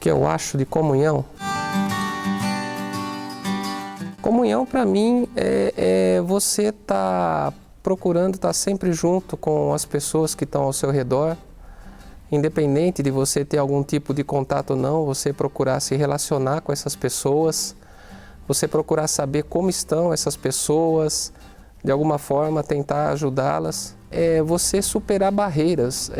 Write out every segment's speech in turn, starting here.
que eu acho de comunhão? Comunhão para mim é você procurando estar sempre junto com as pessoas que estão ao seu redor, independente de você ter algum tipo de contato ou não, você procurar se relacionar com essas pessoas, você procurar saber como estão essas pessoas, de alguma forma tentar ajudá-las. É você superar barreiras.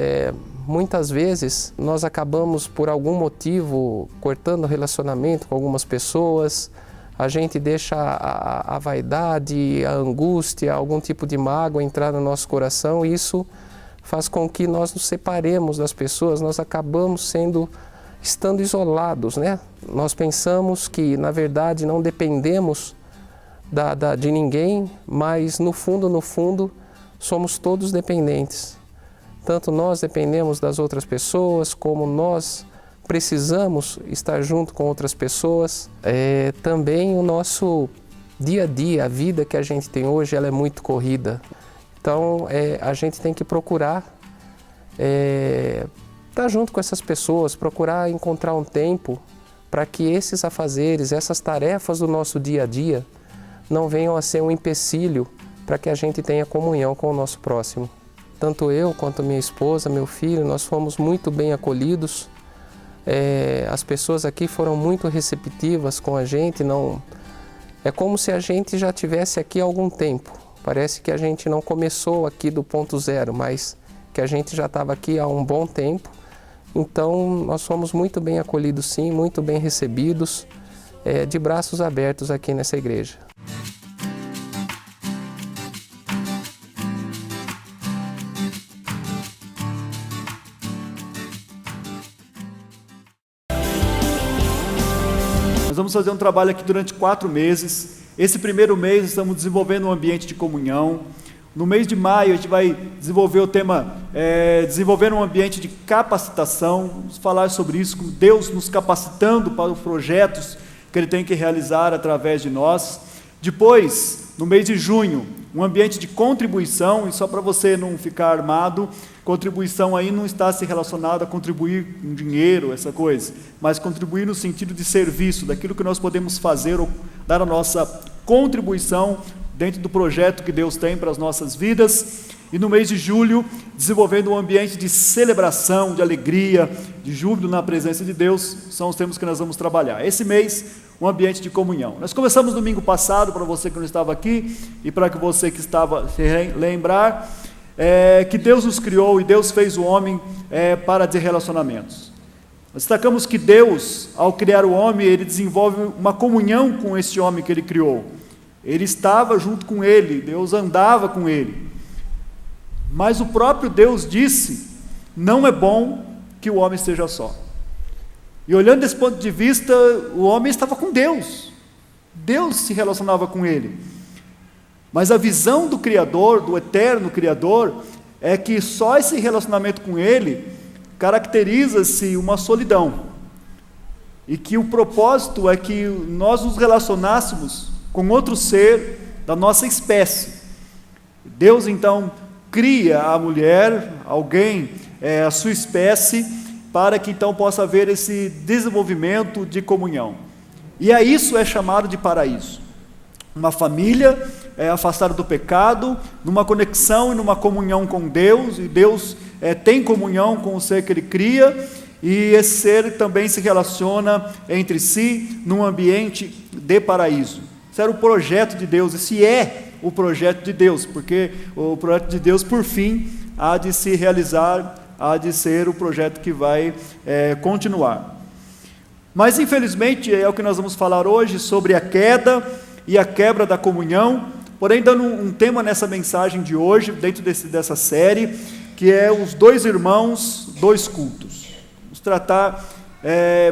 Muitas vezes nós acabamos por algum motivo cortando o relacionamento com algumas pessoas, a gente deixa a vaidade, a angústia, algum tipo de mágoa entrar no nosso coração e isso faz com que nós nos separemos das pessoas, nós acabamos estando isolados, né? Nós pensamos que, na verdade, não dependemos de ninguém, mas no fundo, somos todos dependentes. Tanto nós dependemos das outras pessoas, como nós precisamos estar junto com outras pessoas. Também o nosso dia a dia, a vida que a gente tem hoje, ela é muito corrida. Então, a gente tem que procurar estar junto com essas pessoas, procurar encontrar um tempo para que esses afazeres, essas tarefas do nosso dia a dia não venham a ser um empecilho para que a gente tenha comunhão com o nosso próximo. Tanto eu quanto minha esposa, meu filho, nós fomos muito bem acolhidos. As pessoas aqui foram muito receptivas com a gente. É como se a gente já tivesse aqui há algum tempo. Parece que a gente não começou aqui do ponto zero, mas que a gente já estava aqui há um bom tempo. Então, nós fomos muito bem acolhidos sim, muito bem recebidos, de braços abertos aqui nessa igreja. Nós vamos fazer um trabalho aqui durante 4 meses. Esse primeiro mês estamos desenvolvendo um ambiente de comunhão. No mês de maio a gente vai desenvolver o tema desenvolver um ambiente de capacitação. Vamos falar sobre isso, com Deus nos capacitando para os projetos que Ele tem que realizar através de nós. Depois, no mês de junho, um ambiente de contribuição, e só para você não ficar armado, contribuição aí não está se relacionada a contribuir com dinheiro, essa coisa, mas contribuir no sentido de serviço, daquilo que nós podemos fazer ou dar a nossa contribuição dentro do projeto que Deus tem para as nossas vidas. E no mês de julho, desenvolvendo um ambiente de celebração, de alegria, de júbilo na presença de Deus, são os temas que nós vamos trabalhar. Esse mês, um ambiente de comunhão. Nós começamos domingo passado, para você que não estava aqui, e para que você que estava se lembrar, que Deus nos criou e Deus fez o homem para ter relacionamentos. Nós destacamos que Deus, ao criar o homem, Ele desenvolve uma comunhão com esse homem que Ele criou. Ele estava junto com ele, Deus andava com ele. Mas o próprio Deus disse, não é bom que o homem esteja só. E olhando desse ponto de vista, o homem estava com Deus. Deus se relacionava com ele. Mas a visão do Criador, do eterno Criador, é que só esse relacionamento com Ele caracteriza-se uma solidão. E que o propósito é que nós nos relacionássemos com outro ser da nossa espécie. Deus então cria a mulher, alguém, a sua espécie, para que então possa haver esse desenvolvimento de comunhão. E a isso é chamado de paraíso. Uma família afastada do pecado, numa conexão e numa comunhão com Deus, e Deus tem comunhão com o ser que Ele cria, e esse ser também se relaciona entre si num ambiente de paraíso. Esse era o projeto de Deus, esse é o projeto de Deus, porque o projeto de Deus, por fim, há de se realizar, há de ser o projeto que vai continuar. Mas, infelizmente, é o que nós vamos falar hoje, sobre a queda e a quebra da comunhão, porém, dando um tema nessa mensagem de hoje, dentro dessa série, que é os 2 irmãos, 2 cultos. Vamos tratar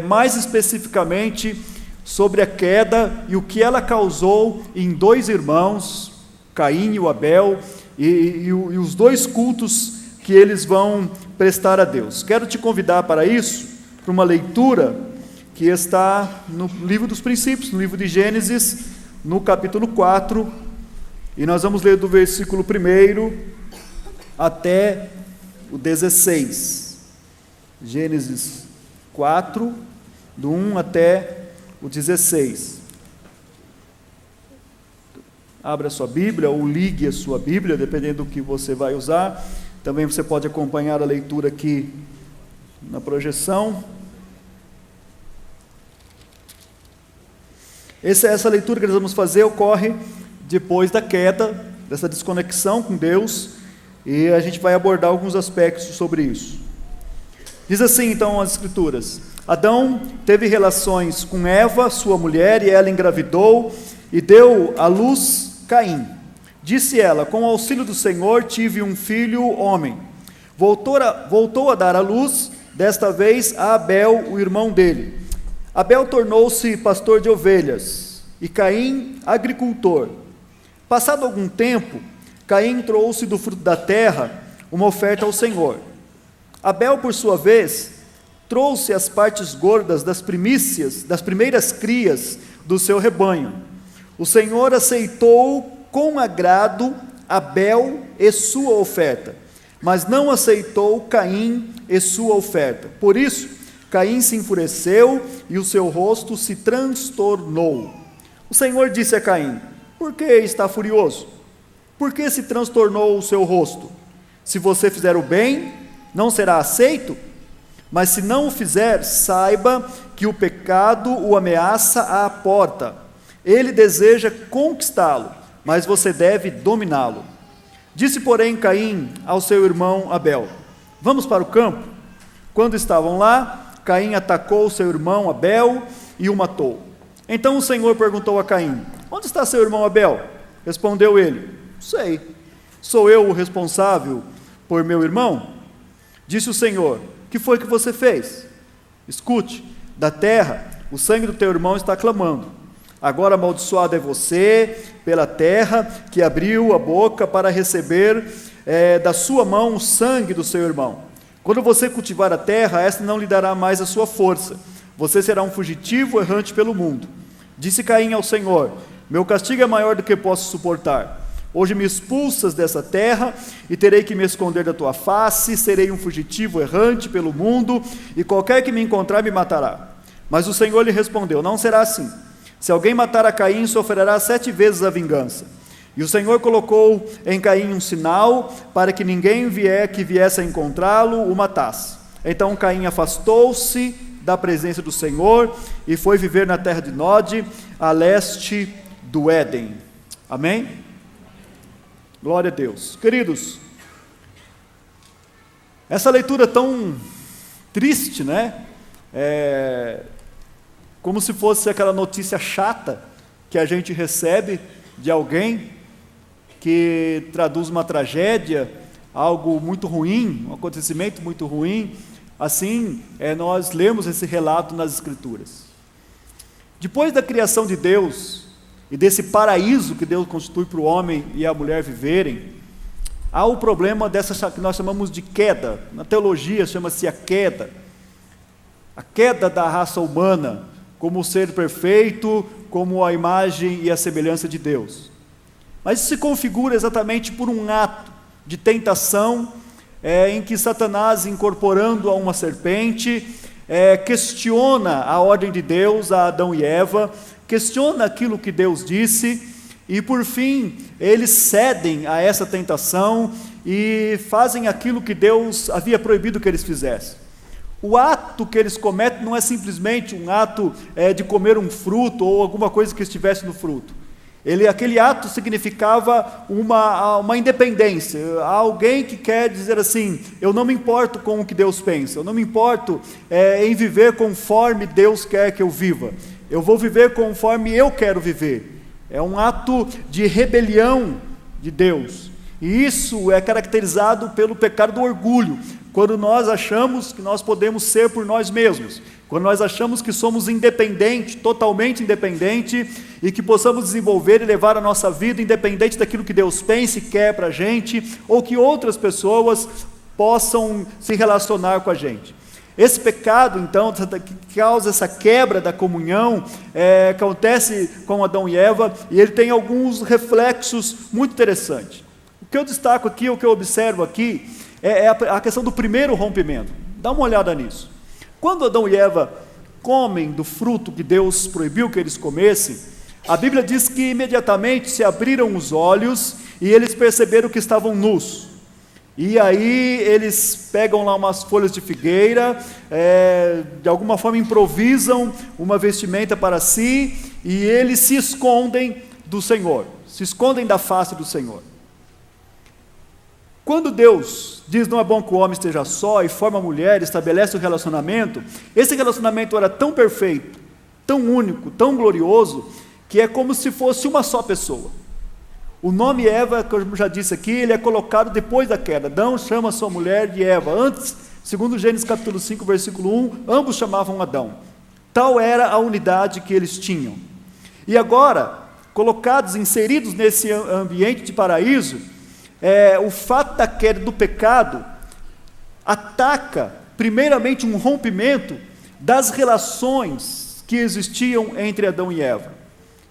mais especificamente sobre a queda e o que ela causou em 2 irmãos, Caim e o Abel, e os 2 cultos que eles vão prestar a Deus. Quero te convidar para isso, para uma leitura que está no livro dos princípios, no livro de Gênesis, no capítulo 4, e nós vamos ler do versículo 1 até o 16. Gênesis 4, do 1 até o 16. Abra a sua Bíblia ou ligue a sua Bíblia, dependendo do que você vai usar. Também você pode acompanhar a leitura aqui na projeção. Essa leitura que nós vamos fazer ocorre depois da queda, dessa desconexão com Deus, e a gente vai abordar alguns aspectos sobre isso. Diz assim então as Escrituras: Adão teve relações com Eva, sua mulher, e ela engravidou e deu à luz Caim. Disse ela: com o auxílio do Senhor tive um filho homem. Voltou a dar à luz, desta vez a Abel, o irmão dele. Abel tornou-se pastor de ovelhas, e Caim agricultor. Passado algum tempo, Caim trouxe do fruto da terra uma oferta ao Senhor. Abel, por sua vez, trouxe as partes gordas das primícias, das primeiras crias do seu rebanho. O Senhor aceitou com agrado Abel e sua oferta, mas não aceitou Caim e sua oferta. Por isso, Caim se enfureceu e o seu rosto se transtornou. O Senhor disse a Caim: por que está furioso? Por que se transtornou o seu rosto? Se você fizer o bem, não será aceito? Mas se não o fizer, saiba que o pecado o ameaça à porta. Ele deseja conquistá-lo, mas você deve dominá-lo. Disse, porém, Caim ao seu irmão Abel: vamos para o campo? Quando estavam lá, Caim atacou seu irmão Abel e o matou. Então o Senhor perguntou a Caim: onde está seu irmão Abel? Respondeu ele: não sei. Sou eu o responsável por meu irmão? Disse o Senhor: que foi que você fez? Escute, da terra o sangue do teu irmão está clamando. Agora amaldiçoado é você pela terra que abriu a boca para receber da sua mão o sangue do seu irmão. Quando você cultivar a terra, esta não lhe dará mais a sua força. Você será um fugitivo errante pelo mundo. Disse Caim ao Senhor: meu castigo é maior do que posso suportar. Hoje me expulsas dessa terra e terei que me esconder da tua face, serei um fugitivo errante pelo mundo, e qualquer que me encontrar me matará. Mas o Senhor lhe respondeu: não será assim. Se alguém matar a Caim, sofrerá 7 vezes a vingança. E o Senhor colocou em Caim um sinal, para que ninguém que viesse a encontrá-lo o matasse. Então Caim afastou-se da presença do Senhor e foi viver na terra de Nod, a leste do Éden. Amém? Glória a Deus. Queridos, essa leitura tão triste, né? Como se fosse aquela notícia chata que a gente recebe de alguém que traduz uma tragédia, algo muito ruim, um acontecimento muito ruim. Assim, nós lemos esse relato nas Escrituras. Depois da criação de Deus e desse paraíso que Deus constitui para o homem e a mulher viverem, há o problema dessa que nós chamamos de queda. Na teologia chama-se a queda da raça humana, como o ser perfeito, como a imagem e a semelhança de Deus. Mas isso se configura exatamente por um ato de tentação, em que Satanás, incorporando a uma serpente, questiona a ordem de Deus a Adão e Eva, questiona aquilo que Deus disse, e por fim, eles cedem a essa tentação e fazem aquilo que Deus havia proibido que eles fizessem. O ato que eles cometem não é simplesmente um ato de comer um fruto ou alguma coisa que estivesse no fruto. Aquele ato significava uma independência, alguém que quer dizer assim: eu não me importo com o que Deus pensa, eu não me importo em viver conforme Deus quer que eu viva, eu vou viver conforme eu quero viver. É um ato de rebelião de Deus, e isso é caracterizado pelo pecado do orgulho, quando nós achamos que nós podemos ser por nós mesmos, quando nós achamos que somos independentes, totalmente independentes, e que possamos desenvolver e levar a nossa vida independente daquilo que Deus pensa e quer para a gente, ou que outras pessoas possam se relacionar com a gente. Esse pecado, então, que causa essa quebra da comunhão, acontece com Adão e Eva, e ele tem alguns reflexos muito interessantes. O que eu destaco aqui, o que eu observo aqui, é a questão do primeiro rompimento. Dá uma olhada nisso. Quando Adão e Eva comem do fruto que Deus proibiu que eles comessem, a Bíblia diz que imediatamente se abriram os olhos e eles perceberam que estavam nus. E aí eles pegam lá umas folhas de figueira, de alguma forma improvisam uma vestimenta para si, e eles se escondem do Senhor, se escondem da face do Senhor. Quando Deus diz não é bom que o homem esteja só e forma a mulher, estabelece o relacionamento, esse relacionamento era tão perfeito, tão único, tão glorioso, que é como se fosse uma só pessoa. O nome Eva, como já disse aqui, ele é colocado depois da queda. Adão chama sua mulher de Eva. Antes, segundo Gênesis capítulo 5, versículo 1, ambos chamavam Adão. Tal era a unidade que eles tinham. E agora, colocados, inseridos nesse ambiente de paraíso, o fato da queda do pecado ataca, primeiramente, um rompimento das relações que existiam entre Adão e Eva.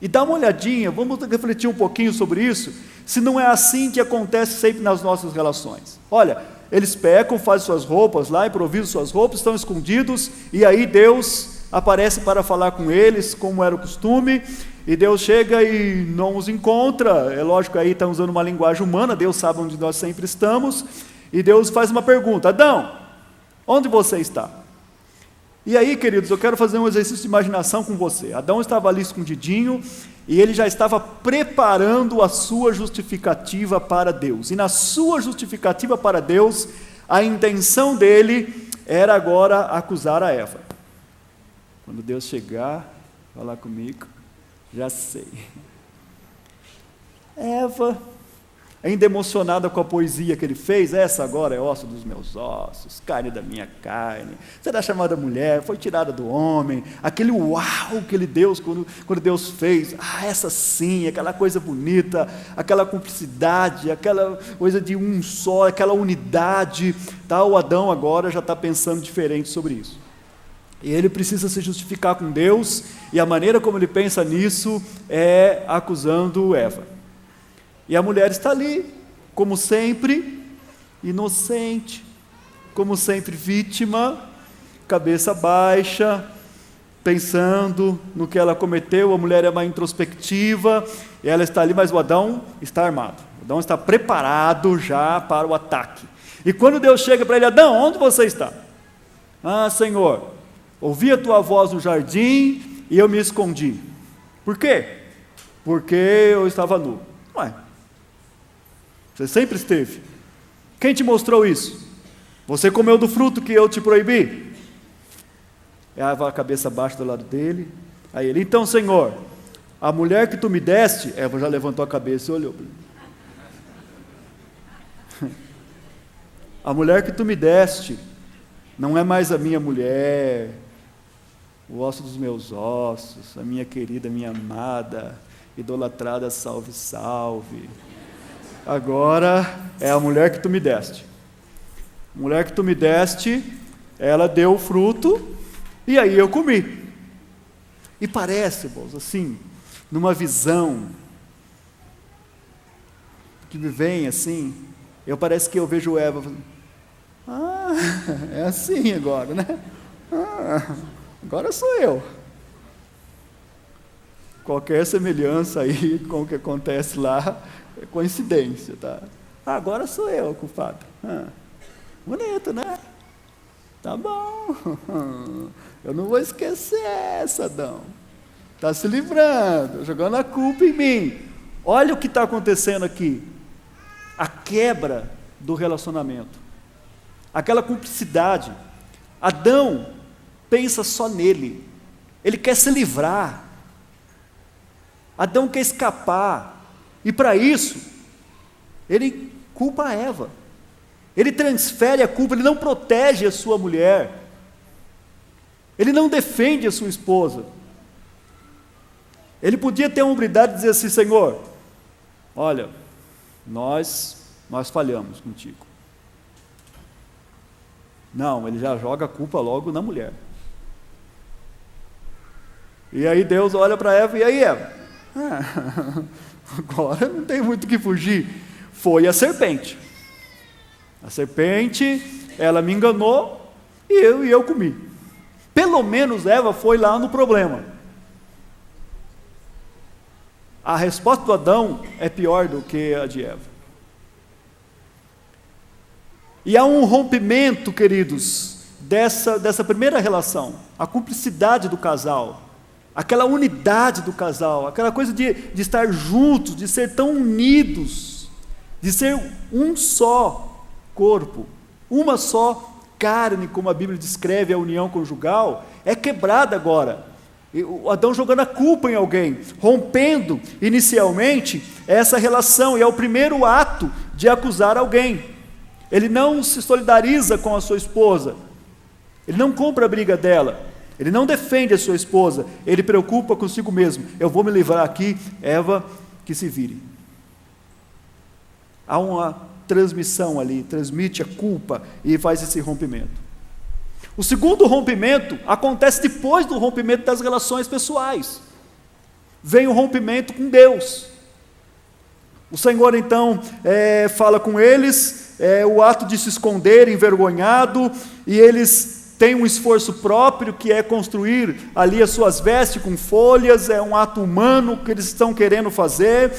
E dá uma olhadinha, vamos refletir um pouquinho sobre isso, se não é assim que acontece sempre nas nossas relações. Olha, eles pecam, fazem suas roupas lá, improvisam suas roupas, estão escondidos, e aí Deus aparece para falar com eles, como era o costume, e Deus chega e não os encontra. É lógico, aí está usando uma linguagem humana, Deus sabe onde nós sempre estamos, e Deus faz uma pergunta: Adão, onde você está? E aí, queridos, eu quero fazer um exercício de imaginação com você. Adão estava ali escondidinho, e ele já estava preparando a sua justificativa para Deus. E na sua justificativa para Deus, a intenção dele era agora acusar a Eva. Quando Deus chegar, falar comigo, já sei. Eva, ainda emocionada com a poesia que ele fez, essa agora é osso dos meus ossos, carne da minha carne, será chamada mulher, foi tirada do homem, aquele uau que ele deu quando Deus fez, essa sim, aquela coisa bonita, aquela cumplicidade, aquela coisa de um só, aquela unidade, o Adão agora já está pensando diferente sobre isso. E ele precisa se justificar com Deus, e a maneira como ele pensa nisso é acusando Eva. E a mulher está ali, como sempre, inocente, como sempre vítima, cabeça baixa, pensando no que ela cometeu. A mulher é uma introspectiva, e ela está ali, mas o Adão está armado. O Adão está preparado já para o ataque. E quando Deus chega para ele: Adão, onde você está? Senhor, ouvi a tua voz no jardim e eu me escondi. Por quê? Porque eu estava nu. Você sempre esteve. Quem te mostrou isso? Você comeu do fruto que eu te proibi? Eva, a cabeça baixa do lado dele. Aí ele: então, Senhor, a mulher que tu me deste, Eva já levantou a cabeça e olhou. A mulher que tu me deste não é mais a minha mulher, o osso dos meus ossos, a minha querida, minha amada, idolatrada, salve, salve. Agora é a mulher que tu me deste. A mulher que tu me deste, ela deu o fruto, e aí eu comi. E parece, irmãos, assim, numa visão que me vem assim, parece que eu vejo Eva falando: é assim agora, né? Agora sou eu. Qualquer semelhança aí com o que acontece lá é coincidência, tá? Agora sou eu o culpado. Bonito, né? Tá bom. Eu não vou esquecer essa, Adão. Está se livrando, jogando a culpa em mim. Olha o que está acontecendo aqui. A quebra do relacionamento. Aquela cumplicidade. Adão pensa só nele. Ele quer se livrar. Adão quer escapar. E para isso, ele culpa a Eva. Ele transfere a culpa, ele não protege a sua mulher. Ele não defende a sua esposa. Ele podia ter a humildade de dizer assim: Senhor, olha, nós falhamos contigo. Não, ele já joga a culpa logo na mulher. E aí Deus olha para Eva: e aí, Eva? Agora não tem muito o que fugir. Foi a serpente. A serpente, ela me enganou e eu comi. Pelo menos Eva foi lá no problema. A resposta do Adão é pior do que a de Eva. E há um rompimento, queridos, dessa primeira relação, a cumplicidade do casal, aquela unidade do casal, aquela coisa de estar juntos, de ser tão unidos, de ser um só corpo, uma só carne, como a Bíblia descreve a união conjugal, é quebrada agora. O Adão jogando a culpa em alguém, rompendo inicialmente essa relação, e é o primeiro ato de acusar alguém. Ele não se solidariza com a sua esposa, ele não compra a briga dela, ele não defende a sua esposa, ele preocupa consigo mesmo: eu vou me livrar aqui, Eva, que se vire. Há uma transmissão ali, transmite a culpa e faz esse rompimento. O segundo rompimento acontece depois do rompimento das relações pessoais. Vem o rompimento com Deus. O Senhor então fala com eles, o ato de se esconder envergonhado, e eles têm um esforço próprio, que é construir ali as suas vestes com folhas, é um ato humano que eles estão querendo fazer.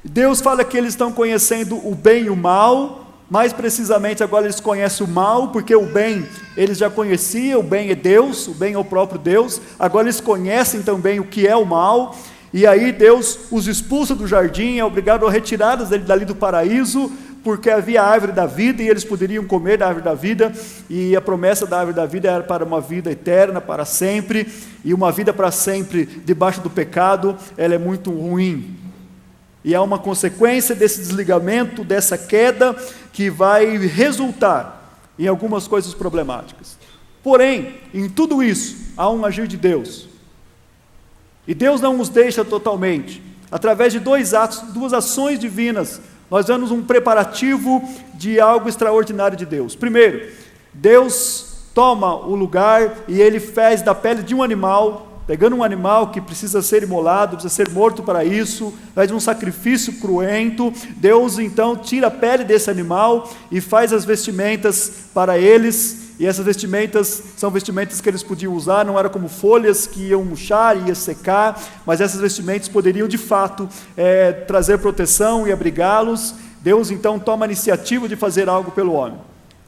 Deus fala que eles estão conhecendo o bem e o mal. Mais precisamente agora eles conhecem o mal, porque o bem eles já conheciam, o bem é Deus, o bem é o próprio Deus. Agora eles conhecem também o que é o mal, e aí Deus os expulsa do jardim, é obrigado a retirá-los dali do paraíso, porque havia a árvore da vida, e eles poderiam comer da árvore da vida, e a promessa da árvore da vida era para uma vida eterna, para sempre, e uma vida para sempre debaixo do pecado, ela é muito ruim. E há uma consequência desse desligamento, dessa queda, que vai resultar em algumas coisas problemáticas. Porém, em tudo isso, há um agir de Deus. E Deus não nos deixa totalmente. Através de dois atos, duas ações divinas, nós vemos um preparativo de algo extraordinário de Deus. Primeiro, Deus toma o lugar e Ele faz da pele de um animal, pegando um animal que precisa ser imolado, precisa ser morto para isso, faz um sacrifício cruento. Deus então tira a pele desse animal e faz as vestimentas para eles, e essas vestimentas são vestimentas que eles podiam usar, não era como folhas que iam murchar e ia secar, mas essas vestimentas poderiam de fato trazer proteção e abrigá-los. Deus então toma a iniciativa de fazer algo pelo homem.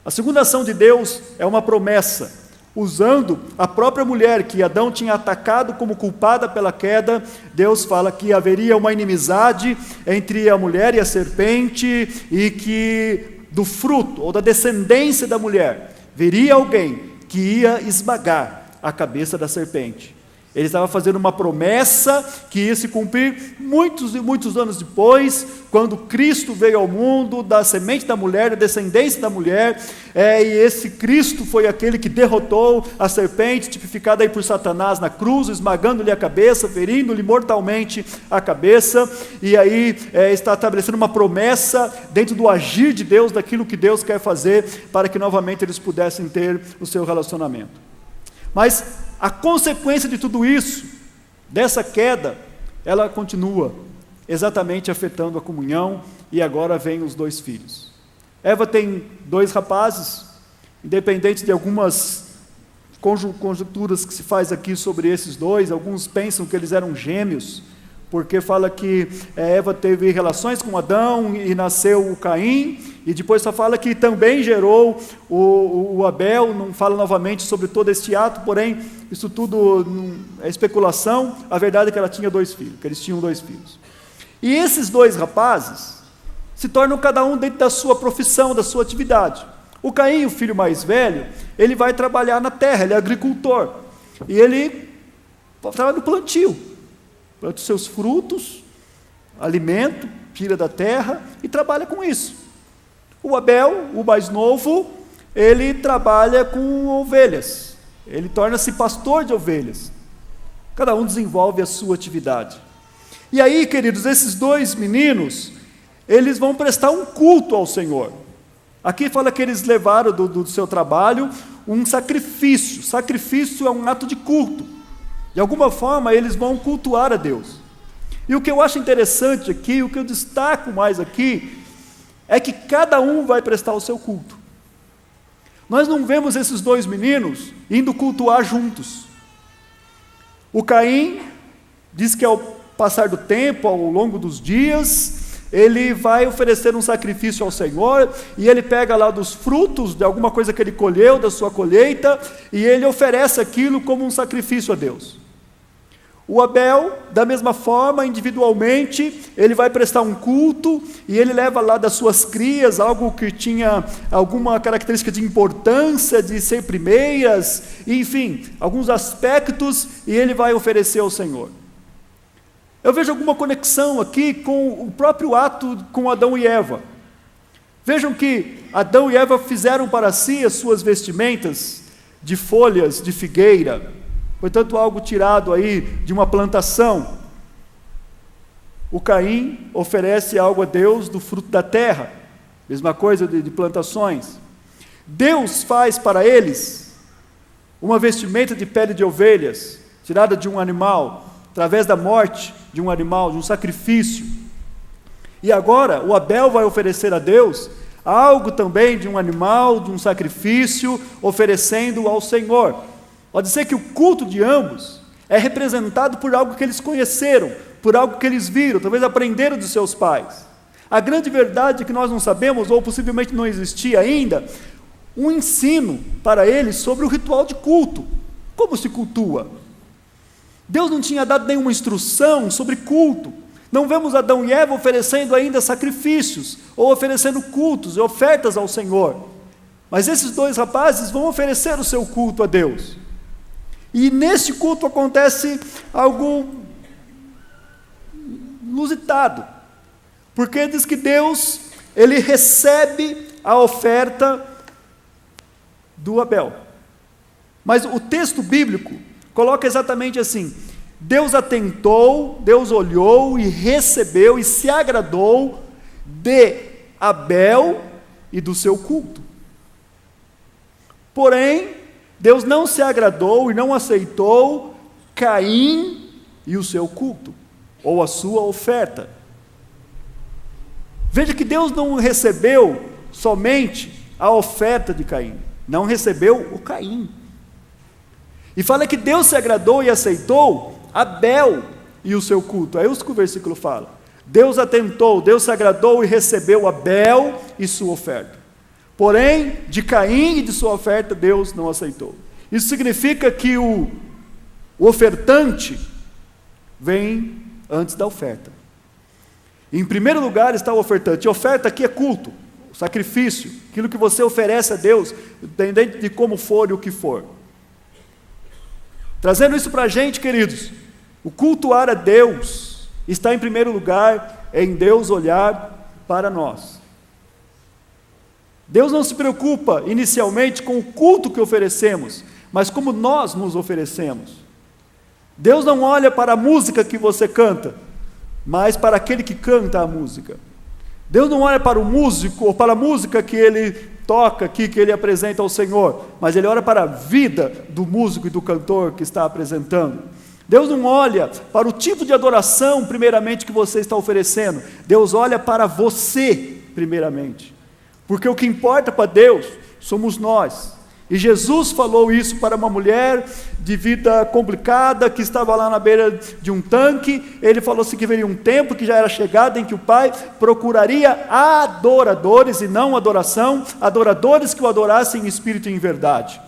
A segunda ação de Deus é uma promessa. Usando a própria mulher que Adão tinha atacado como culpada pela queda, Deus fala que haveria uma inimizade entre a mulher e a serpente, e que do fruto ou da descendência da mulher viria alguém que ia esmagar a cabeça da serpente. Ele estava fazendo uma promessa que ia se cumprir muitos e muitos anos depois, quando Cristo veio ao mundo, da semente da mulher, da descendência da mulher, e esse Cristo foi aquele que derrotou a serpente, tipificada aí por Satanás na cruz, esmagando-lhe a cabeça, ferindo-lhe mortalmente a cabeça, e aí está estabelecendo uma promessa dentro do agir de Deus, daquilo que Deus quer fazer, para que novamente eles pudessem ter o seu relacionamento. Mas a consequência de tudo isso, dessa queda, ela continua exatamente afetando a comunhão, e agora vem os dois filhos. Eva tem dois rapazes, independente de algumas conjecturas que se faz aqui sobre esses dois, alguns pensam que eles eram gêmeos, porque fala que Eva teve relações com Adão e nasceu o Caim, e depois só fala que também gerou o Abel, não fala novamente sobre todo este ato, porém isso tudo é especulação. A verdade é que ela tinha dois filhos, que eles tinham dois filhos. E esses dois rapazes se tornam cada um dentro da sua profissão, da sua atividade. O Caim, o filho mais velho, ele vai trabalhar na terra, ele é agricultor, e ele trabalha no plantio, planta os seus frutos, alimento, tira da terra e trabalha com isso. O Abel, o mais novo, ele trabalha com ovelhas, ele torna-se pastor de ovelhas. Cada um desenvolve a sua atividade. E aí, queridos, esses dois meninos, eles vão prestar um culto ao Senhor. Aqui fala que eles levaram do seu trabalho um sacrifício. Sacrifício é um ato de culto. De alguma forma, eles vão cultuar a Deus. E o que eu acho interessante aqui, o que eu destaco mais aqui, é que cada um vai prestar o seu culto. Nós não vemos esses dois meninos indo cultuar juntos. O Caim diz que ao passar do tempo, ao longo dos dias, ele vai oferecer um sacrifício ao Senhor, e ele pega lá dos frutos de alguma coisa que ele colheu, da sua colheita, e ele oferece aquilo como um sacrifício a Deus. O Abel, da mesma forma, individualmente, ele vai prestar um culto, e ele leva lá das suas crias, algo que tinha alguma característica de importância, de ser primeiras, enfim, alguns aspectos, e ele vai oferecer ao Senhor. Eu vejo alguma conexão aqui com o próprio ato com Adão e Eva. Vejam que Adão e Eva fizeram para si as suas vestimentas de folhas de figueira, portanto algo tirado aí de uma plantação. O Caim oferece algo a Deus do fruto da terra, mesma coisa de plantações. Deus faz para eles uma vestimenta de pele de ovelhas, tirada de um animal, através da morte de um animal, de um sacrifício. E agora o Abel vai oferecer a Deus algo também de um animal, de um sacrifício, oferecendo ao Senhor. Pode ser que o culto de ambos é representado por algo que eles conheceram, por algo que eles viram, talvez aprenderam dos seus pais. A grande verdade é que nós não sabemos, ou possivelmente não existia ainda, um ensino para eles sobre o ritual de culto. Como se cultua? Deus não tinha dado nenhuma instrução sobre culto. Não vemos Adão e Eva oferecendo ainda sacrifícios, ou oferecendo cultos e ofertas ao Senhor. Mas esses dois rapazes vão oferecer o seu culto a Deus. E nesse culto acontece algo inusitado, porque diz que Deus, ele recebe a oferta do Abel. Mas o texto bíblico coloca exatamente assim: Deus atentou, Deus olhou e recebeu e se agradou de Abel e do seu culto. Porém, Deus não se agradou e não aceitou Caim e o seu culto, ou a sua oferta. Veja que Deus não recebeu somente a oferta de Caim, não recebeu o Caim. E fala que Deus se agradou e aceitou Abel e o seu culto. É isso que o versículo fala. Deus atentou, Deus se agradou e recebeu Abel e sua oferta. Porém, de Caim e de sua oferta, Deus não aceitou. Isso significa que o ofertante vem antes da oferta. Em primeiro lugar está o ofertante. E oferta aqui é culto, sacrifício, aquilo que você oferece a Deus, independente de como for e o que for. Trazendo isso para a gente, queridos, o cultuar a Deus está em primeiro lugar em Deus olhar para nós. Deus não se preocupa inicialmente com o culto que oferecemos, mas como nós nos oferecemos. Deus não olha para a música que você canta, mas para aquele que canta a música. Deus não olha para o músico ou para a música que ele toca aqui, que ele apresenta ao Senhor, mas ele olha para a vida do músico e do cantor que está apresentando. Deus não olha para o tipo de adoração, primeiramente, que você está oferecendo. Deus olha para você, primeiramente. Porque o que importa para Deus somos nós. E Jesus falou isso para uma mulher de vida complicada, que estava lá na beira de um tanque. Ele falou assim que viria um tempo que já era chegado em que o Pai procuraria adoradores e não adoração, adoradores que o adorassem em espírito e em verdade.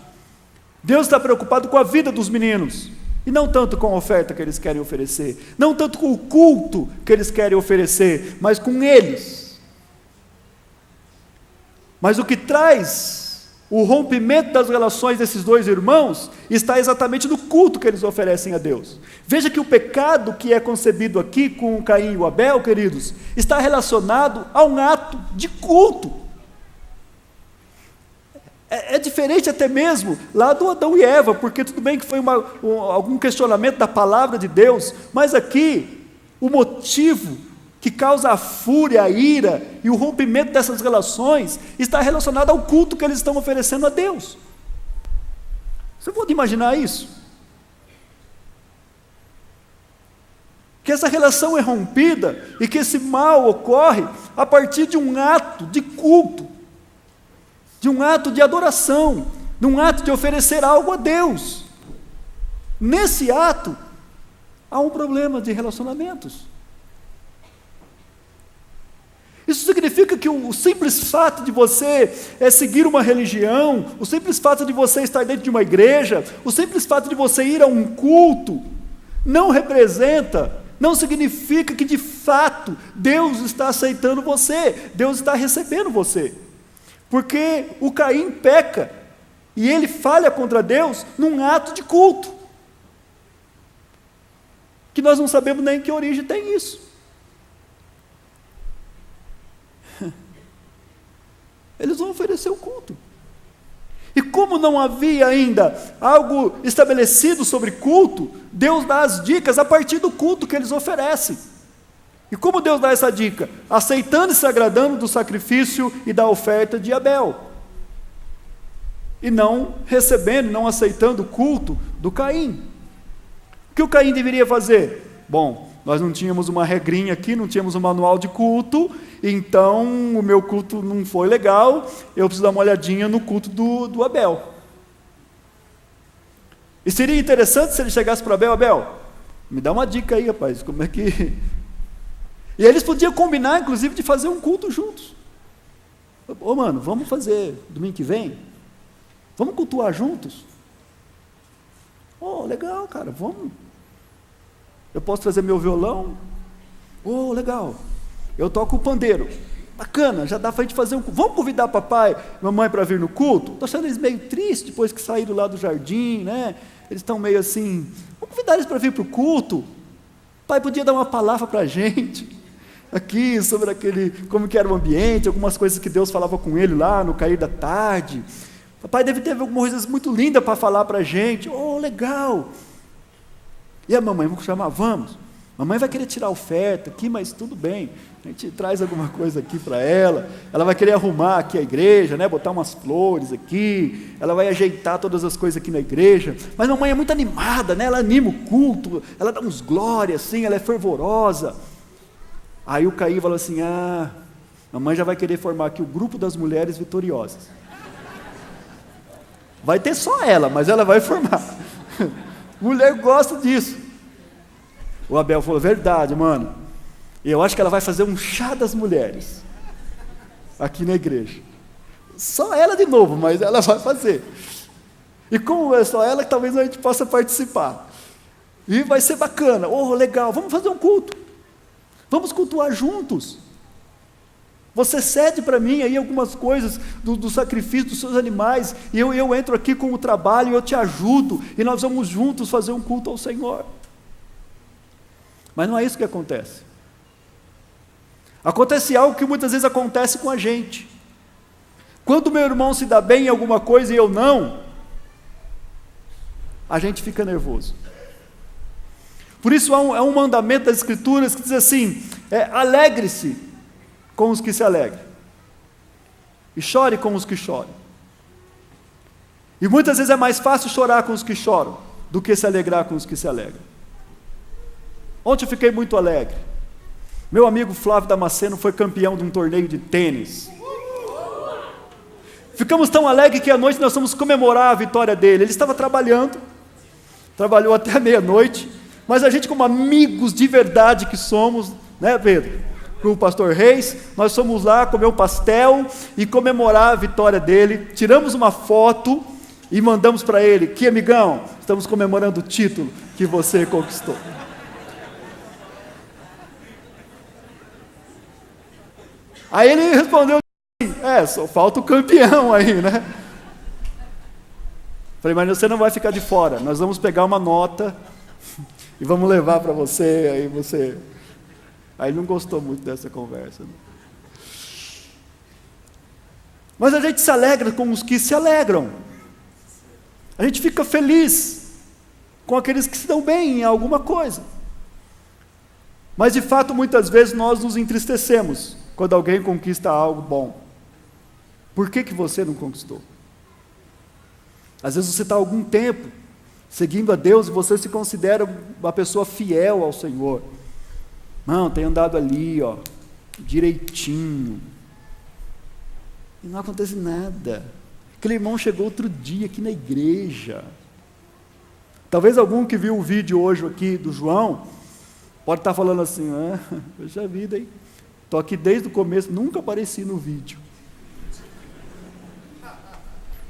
Deus está preocupado com a vida dos meninos, e não tanto com a oferta que eles querem oferecer, não tanto com o culto que eles querem oferecer, mas com eles. Mas o que traz o rompimento das relações desses dois irmãos está exatamente no culto que eles oferecem a Deus. Veja que o pecado que é concebido aqui com Caim e o Abel, queridos, está relacionado a um ato de culto. É diferente até mesmo lá do Adão e Eva, porque tudo bem que foi algum questionamento da palavra de Deus, mas aqui o motivo que causa a fúria, a ira e o rompimento dessas relações está relacionado ao culto que eles estão oferecendo a Deus. Você pode imaginar isso? Que essa relação é rompida e que esse mal ocorre a partir de um ato de culto. de um ato de adoração, de um ato de oferecer algo a Deus. Nesse ato, há um problema de relacionamentos. Isso significa que o simples fato de você seguir uma religião, o simples fato de você estar dentro de uma igreja, o simples fato de você ir a um culto, não representa, não significa que de fato Deus está aceitando você, Deus está recebendo você. Porque o Caim peca, e ele falha contra Deus num ato de culto, que nós não sabemos nem que origem tem isso. Eles vão oferecer o culto. E como não havia ainda algo estabelecido sobre culto, Deus dá as dicas a partir do culto que eles oferecem. E como Deus dá essa dica? Aceitando e se agradando do sacrifício e da oferta de Abel. E não recebendo, não aceitando o culto do Caim. O que o Caim deveria fazer? Bom, nós não tínhamos uma regrinha aqui, não tínhamos um manual de culto, então o meu culto não foi legal, eu preciso dar uma olhadinha no culto do Abel. E seria interessante se ele chegasse para Abel: Abel, me dá uma dica aí, rapaz, como é que... E eles podiam combinar, inclusive, de fazer um culto juntos. Ô mano, vamos fazer domingo que vem? Vamos cultuar juntos? Legal, cara, vamos. Eu posso trazer meu violão? Legal. Eu toco o pandeiro. Bacana, já dá para a gente fazer um culto. Vamos convidar papai e mamãe para vir no culto? Estou achando eles meio tristes depois que saíram lá do jardim, né? Eles estão meio assim. Vamos convidar eles para vir para o culto? O pai podia dar uma palavra para a gente aqui sobre como que era o ambiente, algumas coisas que Deus falava com ele lá no cair da tarde. Papai deve ter algumas coisas muito lindas para falar para a gente. Legal. E a mamãe, vamos chamar? Vamos. Mamãe vai querer tirar a oferta aqui, mas tudo bem. A gente traz alguma coisa aqui para ela. Ela vai querer arrumar aqui a igreja, né? Botar umas flores aqui. Ela vai ajeitar todas as coisas aqui na igreja. Mas a mamãe é muito animada, né? Ela anima o culto. Ela dá uns glórias, assim, ela é fervorosa. Aí o Caim falou assim: mamãe já vai querer formar aqui o grupo das mulheres vitoriosas. Vai ter só ela, mas ela vai formar. Mulher gosta disso. O Abel falou: verdade, mano. Eu acho que ela vai fazer um chá das mulheres aqui na igreja. Só ela de novo, mas ela vai fazer. E como é só ela, talvez a gente possa participar. E vai ser bacana. Legal, vamos fazer um culto. Vamos cultuar juntos. Você cede para mim aí algumas coisas do sacrifício dos seus animais, e eu entro aqui com o trabalho, eu te ajudo, e nós vamos juntos fazer um culto ao Senhor. Mas não é isso que acontece. Acontece algo que muitas vezes acontece com a gente. Quando meu irmão se dá bem em alguma coisa e eu não, a gente fica nervoso. Por isso há um mandamento das Escrituras que diz assim: alegre-se com os que se alegram, e chore com os que choram. E muitas vezes é mais fácil chorar com os que choram do que se alegrar com os que se alegram. Ontem eu fiquei muito alegre. Meu amigo Flávio Damasceno foi campeão de um torneio de tênis. Ficamos tão alegres que à noite nós fomos comemorar a vitória dele. Ele estava trabalhando, trabalhou até a meia-noite, mas a gente, como amigos de verdade que somos, né, Pedro? Com o pastor Reis, nós fomos lá comer um pastel e comemorar a vitória dele. Tiramos uma foto e mandamos para ele: que amigão, estamos comemorando o título que você conquistou. Aí ele respondeu assim: só falta o campeão aí, né? Falei: mas você não vai ficar de fora, nós vamos pegar uma nota e vamos levar para você, aí você... Aí ele não gostou muito dessa conversa. Né? Mas a gente se alegra com os que se alegram. A gente fica feliz com aqueles que se dão bem em alguma coisa. Mas de fato, muitas vezes nós nos entristecemos quando alguém conquista algo bom. Por que você não conquistou? Às vezes você está há algum tempo seguindo a Deus e você se considera uma pessoa fiel ao Senhor. Não, tem andado ali, direitinho. E não acontece nada. Aquele irmão chegou outro dia aqui na igreja. Talvez algum que viu o vídeo hoje aqui do João, pode estar falando assim, poxa vida, hein? Estou aqui desde o começo, nunca apareci no vídeo.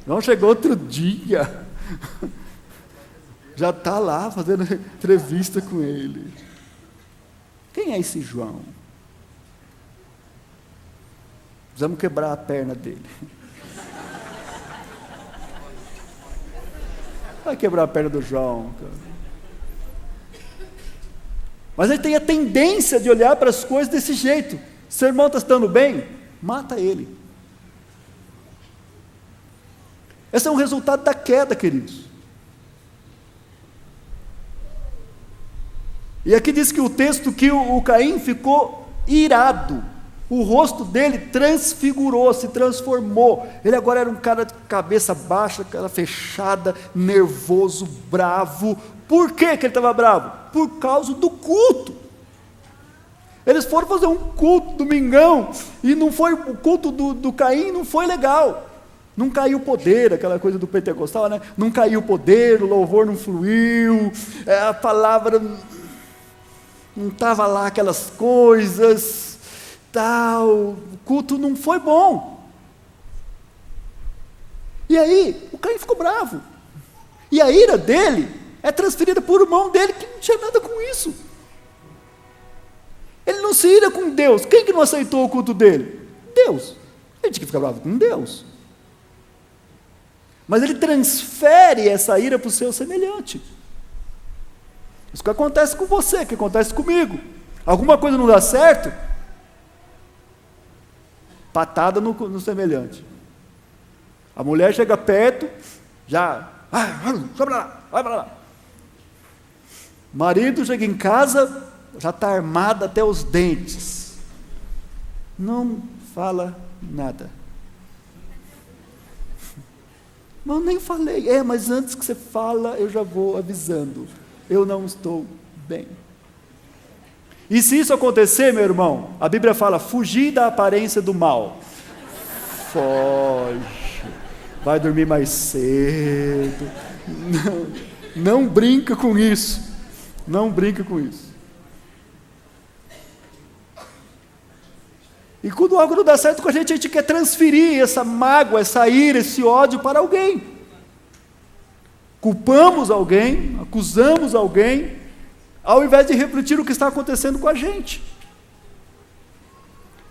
Não chegou outro dia. Já está lá fazendo entrevista com ele. Quem é esse João? Precisamos quebrar a perna dele. Vai quebrar a perna do João, cara. Mas ele tem a tendência de olhar para as coisas desse jeito. Seu irmão está estando bem? Mata ele. Esse é um resultado da queda, queridos. E aqui diz que o texto que o Caim ficou irado. O rosto dele transfigurou, se transformou. Ele agora era um cara de cabeça baixa, cara fechada, nervoso, bravo. Por que ele estava bravo? Por causa do culto. Eles foram fazer um culto domingão, e não foi, o culto do Caim não foi legal. Não caiu o poder, aquela coisa do pentecostal, né? Não caiu o poder, o louvor não fluiu, a palavra não estava lá, aquelas coisas. Tal, o culto não foi bom. E aí, o Caim ficou bravo. E a ira dele é transferida por irmão dele, que não tinha nada com isso. Ele não se ira com Deus. Quem que não aceitou o culto dele? Deus. Ele tinha que ficar bravo com Deus. Mas ele transfere essa ira para o seu semelhante. Isso que acontece com você, que acontece comigo. Alguma coisa não dá certo, patada no semelhante. A mulher chega perto, já, vai para lá. Marido chega em casa, já está armado até os dentes. Não fala nada. Mas nem falei. Mas antes que você fala, eu já vou avisando. Eu não estou bem. E se isso acontecer, meu irmão, a Bíblia fala, fugir da aparência do mal. Foge. Vai dormir mais cedo. Não brinca com isso. Não brinca com isso. E quando algo não dá certo com a gente quer transferir essa mágoa, essa ira, esse ódio para alguém. Culpamos alguém, acusamos alguém, ao invés de refletir o que está acontecendo com a gente.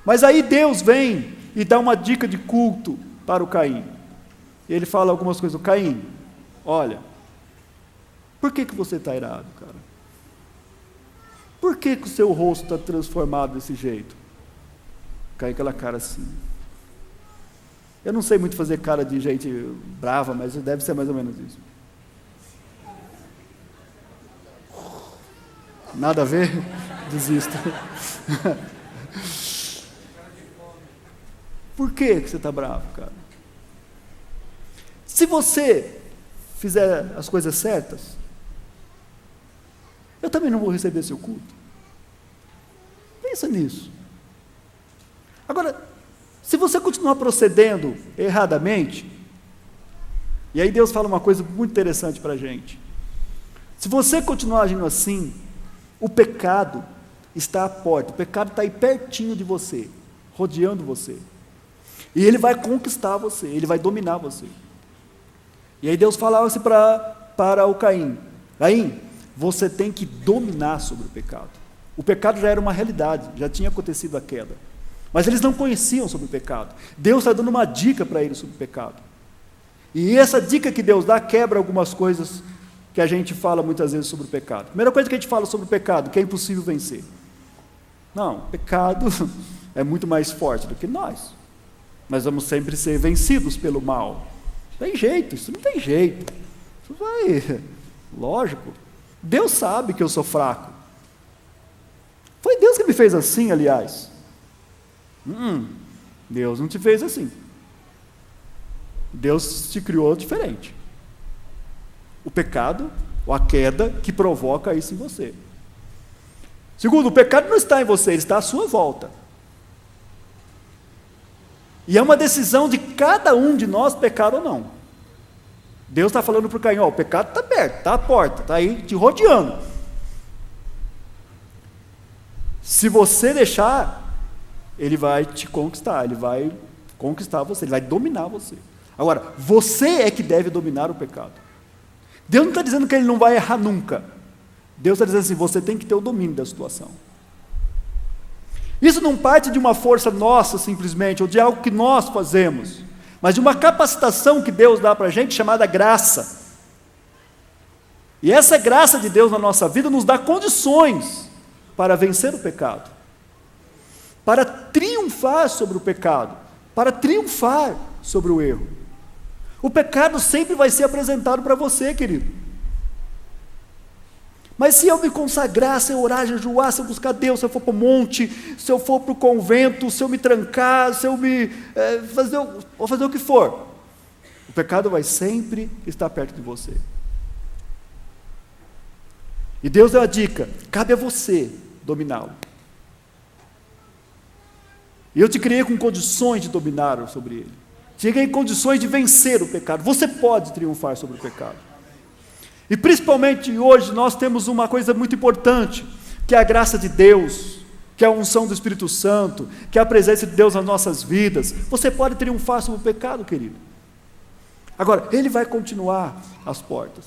Mas aí Deus vem e dá uma dica de culto para o Caim. E ele fala algumas coisas. Caim, olha, por que você está irado, cara? Por que o seu rosto está transformado desse jeito? Caim aquela cara assim. Eu não sei muito fazer cara de gente brava, mas deve ser mais ou menos isso. Nada a ver? Desisto. Por que você está bravo, cara? Se você fizer as coisas certas, eu também não vou receber seu culto. Pensa nisso. Agora, se você continuar procedendo erradamente, e aí Deus fala uma coisa muito interessante para a gente. Se você continuar agindo assim, o pecado está à porta, o pecado está aí pertinho de você, rodeando você. E ele vai conquistar você, ele vai dominar você. E aí Deus falava assim para o Caim: Caim, você tem que dominar sobre o pecado. O pecado já era uma realidade, já tinha acontecido a queda. Mas eles não conheciam sobre o pecado. Deus está dando uma dica para eles sobre o pecado. E essa dica que Deus dá quebra algumas coisas que a gente fala muitas vezes sobre o pecado. Primeira coisa que a gente fala sobre o pecado, que é impossível vencer. Não, o pecado é muito mais forte do que nós. Nós vamos sempre ser vencidos pelo mal. Tem jeito, isso não tem jeito. Isso vai, lógico. Deus sabe que eu sou fraco. Foi Deus que me fez assim, aliás. Deus não te fez assim. Deus te criou diferente. O pecado, ou a queda, que provoca isso em você. Segundo, o pecado não está em você, ele está à sua volta. E é uma decisão de cada um de nós pecar ou não. Deus está falando para o Caim, ó, o pecado está perto, está à porta, está aí te rodeando. Se você deixar, ele vai te conquistar, ele vai conquistar você, ele vai dominar você. Agora, você é que deve dominar o pecado. Deus não está dizendo que ele não vai errar nunca. Deus está dizendo assim, você tem que ter o domínio da situação. Isso não parte de uma força nossa simplesmente, ou de algo que nós fazemos, mas de uma capacitação que Deus dá para a gente, chamada graça. E essa graça de Deus na nossa vida nos dá condições para vencer o pecado, para triunfar sobre o pecado, para triunfar sobre o erro. O pecado sempre vai ser apresentado para você, querido. Mas se eu me consagrar, se eu orar, jejuar, se eu buscar Deus, se eu for para o monte, se eu for para o convento, se eu me trancar, se eu me fazer o que for, o pecado vai sempre estar perto de você. E Deus deu a dica, cabe a você dominá-lo. E eu te criei com condições de dominar sobre ele. Te criei condições de vencer o pecado. Você pode triunfar sobre o pecado. E principalmente hoje nós temos uma coisa muito importante, que é a graça de Deus, que é a unção do Espírito Santo, que é a presença de Deus nas nossas vidas. Você pode triunfar sobre o pecado, querido. Agora, ele vai continuar às portas.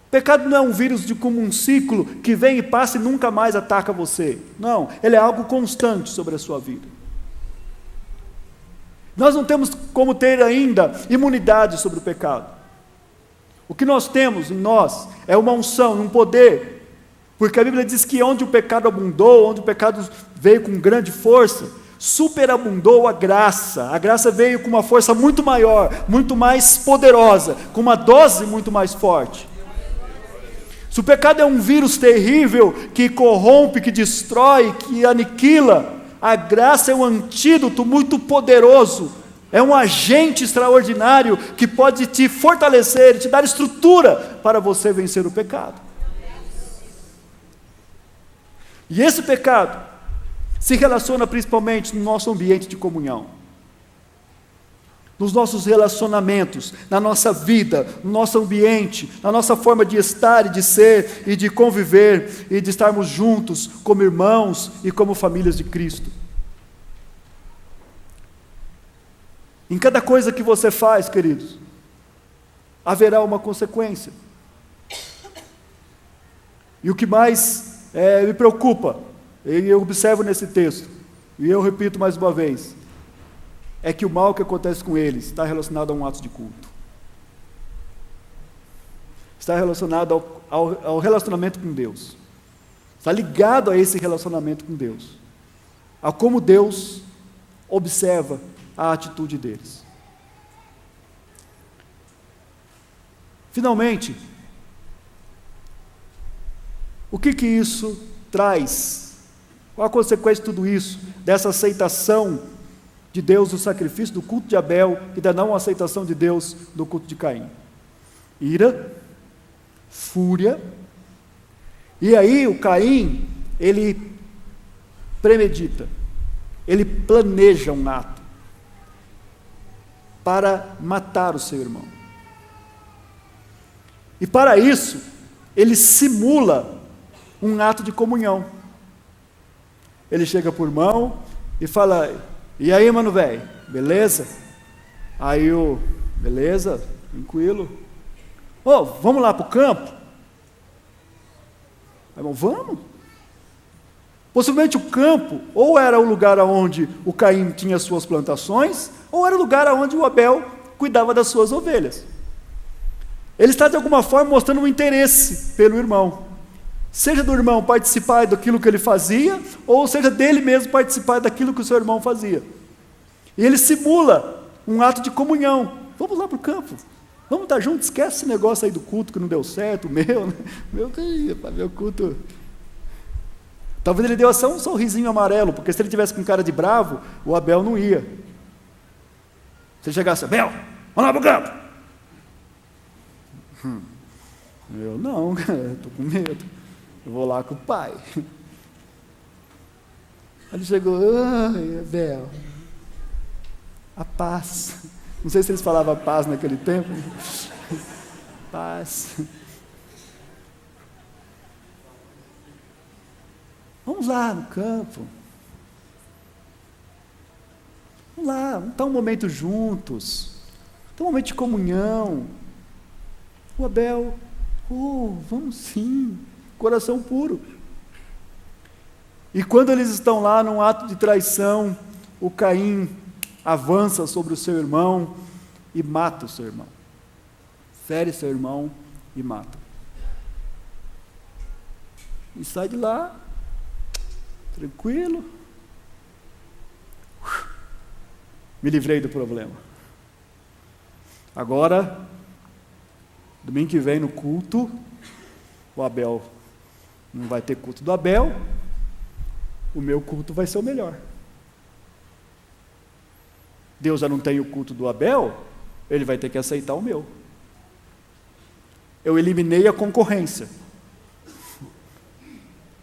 O pecado não é um vírus de como um ciclo que vem e passa e nunca mais ataca você. Não, ele é algo constante sobre a sua vida. Nós não temos como ter ainda imunidade sobre o pecado. O que nós temos em nós é uma unção, um poder, porque a Bíblia diz que onde o pecado abundou, onde o pecado veio com grande força, superabundou a graça veio com uma força muito maior, muito mais poderosa, com uma dose muito mais forte. Se o pecado é um vírus terrível, que corrompe, que destrói, que aniquila, a graça é um antídoto muito poderoso, é um agente extraordinário que pode te fortalecer, te dar estrutura para você vencer o pecado. E esse pecado se relaciona principalmente no nosso ambiente de comunhão, nos nossos relacionamentos, na nossa vida, no nosso ambiente, na nossa forma de estar e de ser e de conviver e de estarmos juntos como irmãos e como famílias de Cristo. Em cada coisa que você faz, queridos, haverá uma consequência. E o que mais me preocupa, e eu observo nesse texto, e eu repito mais uma vez, é que o mal que acontece com eles está relacionado a um ato de culto. Está relacionado ao relacionamento com Deus. Está ligado a esse relacionamento com Deus. A como Deus observa a atitude deles. Finalmente, o que isso traz? Qual a consequência de tudo isso? Dessa aceitação de Deus do sacrifício, do culto de Abel e da não aceitação de Deus do culto de Caim? Ira, fúria, e aí o Caim, ele premedita, ele planeja um ato para matar o seu irmão. E para isso, ele simula um ato de comunhão. Ele chega por irmão e fala, e aí, mano velho, beleza? Aí beleza, tranquilo. Vamos lá para o campo? Aí, irmão, vamos. Possivelmente o campo, ou era o lugar onde o Caim tinha suas plantações, ou era o lugar onde o Abel cuidava das suas ovelhas. Ele está de alguma forma mostrando um interesse pelo irmão, seja do irmão participar daquilo que ele fazia, ou seja dele mesmo participar daquilo que o seu irmão fazia. E ele simula um ato de comunhão. Vamos lá para o campo, vamos estar juntos, esquece esse negócio aí do culto que não deu certo, meu culto. Talvez ele deu só um sorrisinho amarelo, porque se ele tivesse com cara de bravo, o Abel não ia. Se ele chegasse, Abel, vamos lá para o campo. Eu não, estou com medo. Eu vou lá com o pai. Ele chegou, ai, Abel, A paz. Não sei se eles falavam paz naquele tempo. Paz. Vamos lá no campo. Vamos lá, vamos estar um momento juntos. Ter um momento de comunhão. O Abel, vamos sim. Coração puro. E quando eles estão lá num ato de traição, o Caim avança sobre o seu irmão e mata o seu irmão. Fere seu irmão e mata. E sai de lá, tranquilo. Me livrei do problema. Agora, domingo que vem no culto, o Abel não vai ter culto do Abel, o meu culto vai ser o melhor. Deus já não tem o culto do Abel, ele vai ter que aceitar o meu. Eu eliminei a concorrência.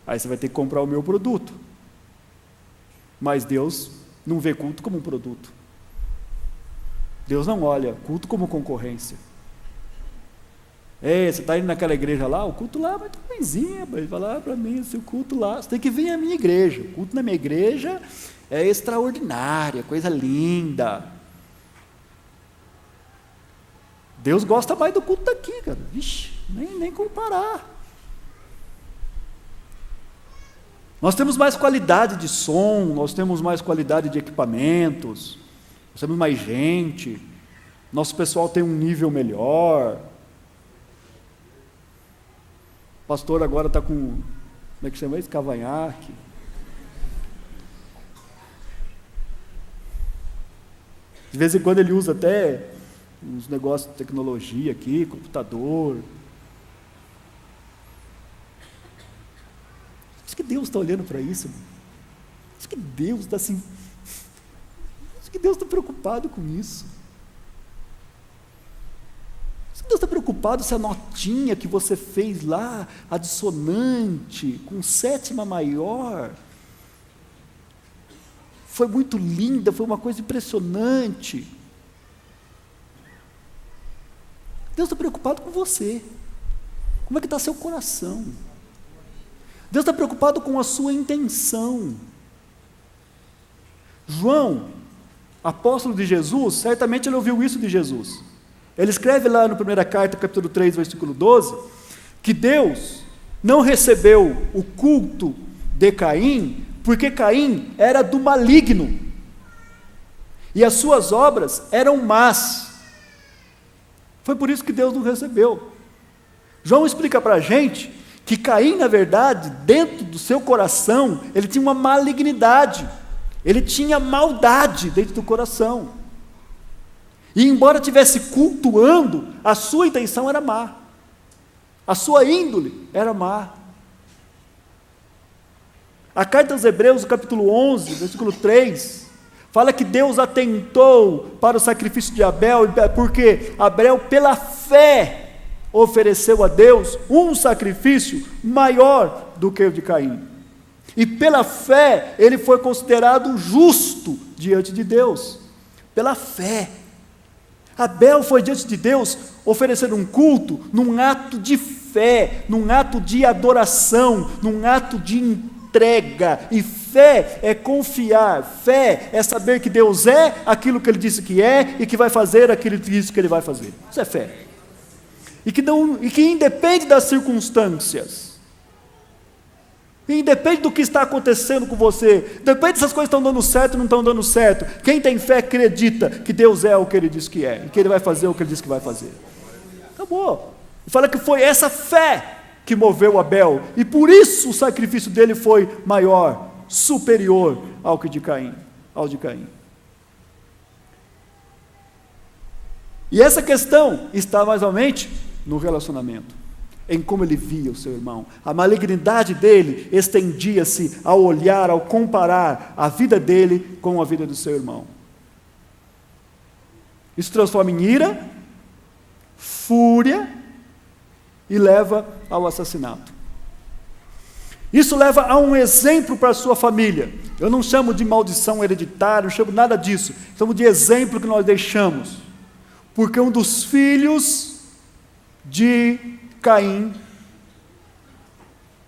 Aí você vai ter que comprar o meu produto. Mas Deus não vê culto como um produto. Deus não olha culto como concorrência. Você está indo naquela igreja lá, o culto lá vai estar ruimzinho, vai falar para mim, se o culto lá, você tem que vir à minha igreja. O culto na minha igreja é extraordinário, coisa linda. Deus gosta mais do culto daqui, cara. Vixe, nem comparar. Nós temos mais qualidade de som, nós temos mais qualidade de equipamentos, nós temos mais gente, nosso pessoal tem um nível melhor. O pastor agora está com, como é que chama isso? Cavanhaque. De vez em quando ele usa até uns negócios de tecnologia aqui, computador. Acho que Deus está olhando para isso. Mano. Acho que Deus está assim. Acho que Deus está preocupado com isso. Acho que Deus está preocupado se a notinha que você fez lá, a dissonante, com sétima maior, foi muito linda, foi uma coisa impressionante. Deus está preocupado com você. Como é que está seu coração? Deus está preocupado com a sua intenção. João, apóstolo de Jesus, certamente ele ouviu isso de Jesus. Ele escreve lá na primeira carta, capítulo 3, versículo 12, que Deus não recebeu o culto de Caim, porque Caim era do maligno, e as suas obras eram más. Foi por isso que Deus não recebeu. João explica para a gente que Caim, na verdade, dentro do seu coração, ele tinha uma malignidade, ele tinha maldade dentro do coração. E embora estivesse cultuando, a sua intenção era má, a sua índole era má. A carta aos Hebreus, capítulo 11, versículo 3, fala que Deus atentou para o sacrifício de Abel, porque Abel, pela fé, ofereceu a Deus um sacrifício maior do que o de Caim. E pela fé, ele foi considerado justo diante de Deus. Pela fé. Abel foi diante de Deus oferecer um culto num ato de fé, num ato de adoração, num ato de entrega. E fé é confiar, fé é saber que Deus é aquilo que Ele disse que é e que vai fazer aquilo que Ele disse que Ele vai fazer. Isso é fé. E que independe das circunstâncias, independe do que está acontecendo com você, depende se as coisas estão dando certo ou não estão dando certo, quem tem fé acredita que Deus é o que Ele diz que é, e que Ele vai fazer o que Ele diz que vai fazer. Acabou. E fala que foi essa fé que moveu Abel, e por isso o sacrifício dele foi maior, superior ao de Caim. E essa questão está mais ou menos no relacionamento, em como ele via o seu irmão. A malignidade dele estendia-se ao olhar, ao comparar a vida dele com a vida do seu irmão. Isso transforma em ira, fúria e leva ao assassinato. Isso leva a um exemplo para a sua família, Eu não chamo de maldição hereditária, não chamo nada disso. Chamo de exemplo que nós deixamos. Porque um dos filhos de Caim